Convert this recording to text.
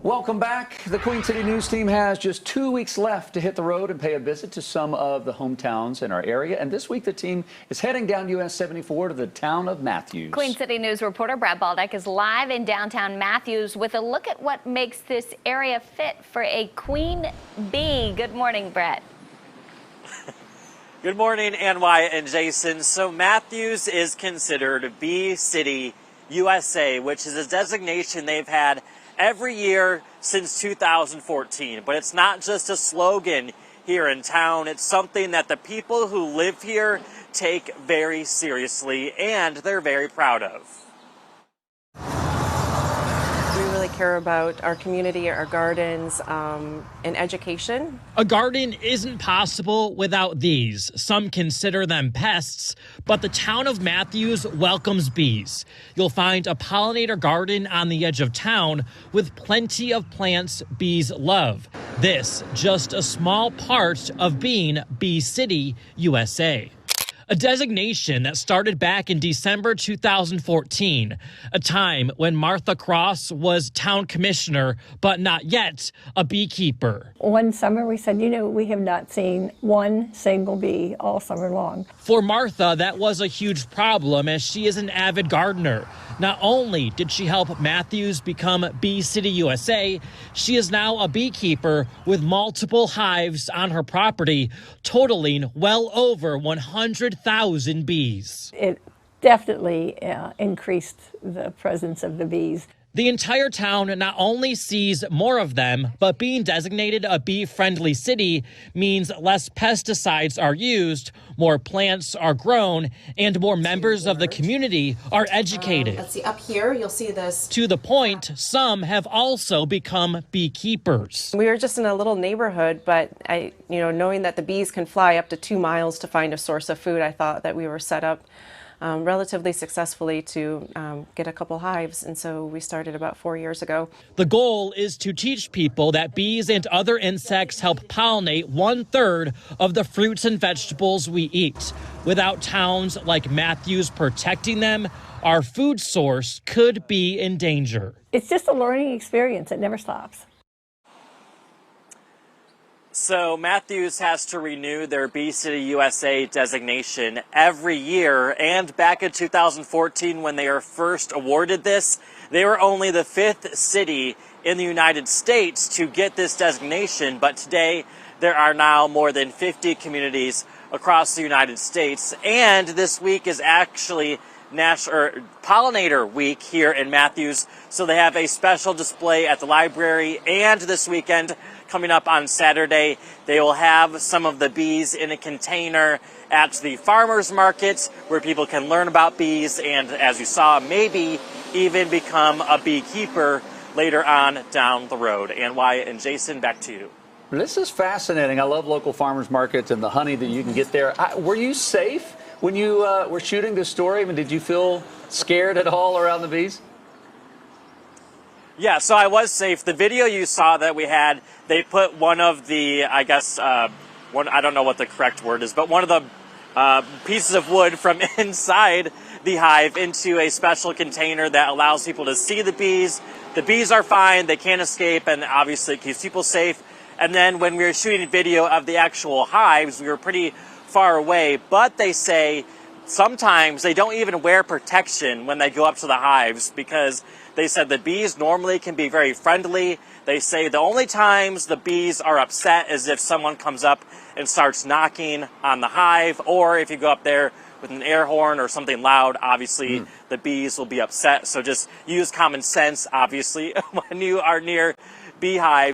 Welcome back. The Queen City News team has just 2 weeks left to hit the road and pay a visit to some of the hometowns in our area. And this week, the team is heading down US 74 to the town of Matthews. Queen City News reporter Brad Baldeck is live in downtown Matthews with a look at what makes this area fit for a queen bee. Good morning, Brett. Good morning, NY and Jason. So Matthews is considered Bee City USA, which is a designation they've had every year since 2014. But it's not just a slogan here in town. It's something that the people who live here take very seriously and they're very proud of. We really care about our community, our gardens, and education. A garden isn't possible without these. Some consider them pests, but the town of Matthews welcomes bees. You'll find a pollinator garden on the edge of town with plenty of plants bees love. This just a small part of being Bee City, USA. A designation that started back in December 2014, a time when Martha KRAUSS was town commissioner, but not yet a beekeeper. One summer we said, we have not seen one single bee all summer long. For Martha, that was a huge problem as she is an avid gardener. Not only did she help Matthews become Bee City USA, she is now a beekeeper with multiple hives on her property, totaling well over 100,000 bees. It definitely increased the presence of the bees. The entire town not only sees more of them, but being designated a bee-friendly city means less pesticides are used, more plants are grown, and more members of the community are educated. Let's see, up here, you'll see this. To the point, some have also become beekeepers. We were just in a little neighborhood, but knowing that the bees can fly up to 2 miles to find a source of food, I thought that we were set up relatively successful to get a couple hives, and so we started about 4 years ago. The goal is to teach people that bees and other insects help pollinate 1/3 of the fruits and vegetables we eat. Without towns like Matthews protecting them, our food source could be in danger. It's just a learning experience. It never stops. So Matthews has to renew their Bee City USA designation every year. And back in 2014, when they were first awarded this, they were only the 5th city in the United States to get this designation. But today, there are now more than 50 communities across the United States. And this week is actually Pollinator Week here in Matthews. So they have a special display at the library, and this weekend, coming up on Saturday, they will have some of the bees in a container at the farmers market where people can learn about bees and, as you saw, maybe even become a beekeeper later on down the road. And Wyatt and Jason, back to you. This is fascinating. I love local farmers markets and the honey that you can get there. Were you safe when you were shooting this story? I mean, did you feel scared at all around the bees? Yeah, so I was safe. The video you saw that we had, they put one of the, I don't know what the correct word is, but one of the pieces of wood from inside the hive into a special container that allows people to see the bees. The bees are fine, they can't escape, and obviously it keeps people safe. And then when we were shooting video of the actual hives, we were pretty far away, but they say sometimes they don't even wear protection when they go up to the hives because they said the bees normally can be very friendly. They say the only times the bees are upset is if someone comes up and starts knocking on the hive, or if you go up there with an air horn or something loud, obviously the bees will be upset. So just use common sense, obviously, when you are near beehives.